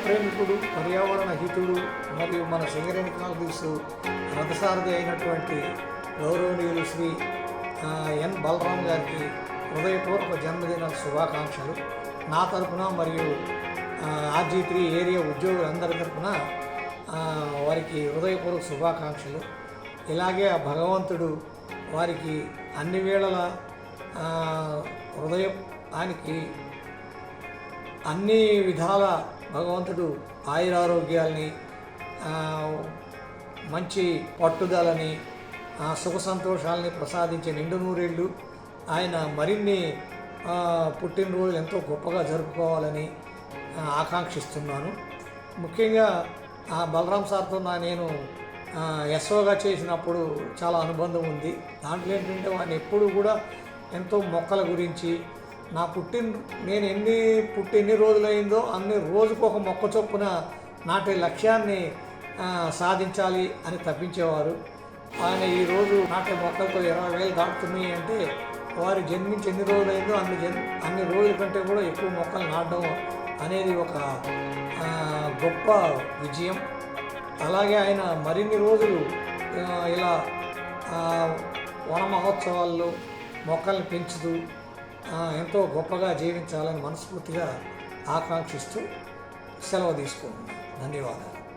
ప్రేమికుడు, పర్యావరణ హితుడు మరియు మన సింగరేణి కాలనీస్ రథసారథి అయినటువంటి గౌరవనీయులు శ్రీ ఎన్ బలరాం గారికి హృదయపూర్వక జన్మదిన శుభాకాంక్షలు నా తరపున మరియు RG3 ఏరియా ఉద్యోగులందరి తరపున వారికి హృదయపూర్వక శుభాకాంక్షలు. ఇలాగే ఆ భగవంతుడు వారికి అన్ని వేళల ఆయనకి అన్ని విధాల భగవంతుడు ఆయురారోగ్యాలని, మంచి పట్టుదలని, సుఖ సంతోషాలని ప్రసాదించే నిండు నూరేళ్ళు ఆయన మరిన్ని పుట్టినరోజులు ఎంతో గొప్పగా జరుపుకోవాలని ఆకాంక్షిస్తున్నాను. ముఖ్యంగా బలరాం సార్తో నేను ఎస్ఓగా చేసినప్పుడు చాలా అనుబంధం ఉంది. దాంట్లో ఏంటంటే వాడిని ఎప్పుడు కూడా ఎంతో మొక్కల గురించి నేను ఎన్ని రోజులైందో అన్ని రోజుకు ఒక మొక్క చొప్పున నాటే లక్ష్యాన్ని సాధించాలి అని తప్పించేవారు. ఆయన ఈరోజు నాటే మొక్కలతో 20,000 దాటుతున్నాయి అంటే వారు జన్మించి ఎన్ని రోజులైందో అన్ని రోజుల కంటే కూడా ఎక్కువ మొక్కలు నాటడం అనేది ఒక గొప్ప విజయం. అలాగే ఆయన మరిన్ని రోజులు ఇలా వన మహోత్సవాల్లో మొక్కల్ని పెంచుతూ ఎంతో గొప్పగా జీవించాలని మనస్ఫూర్తిగా ఆకాంక్షిస్తూ సెలవు తీసుకుంటున్నాను. ధన్యవాదాలు.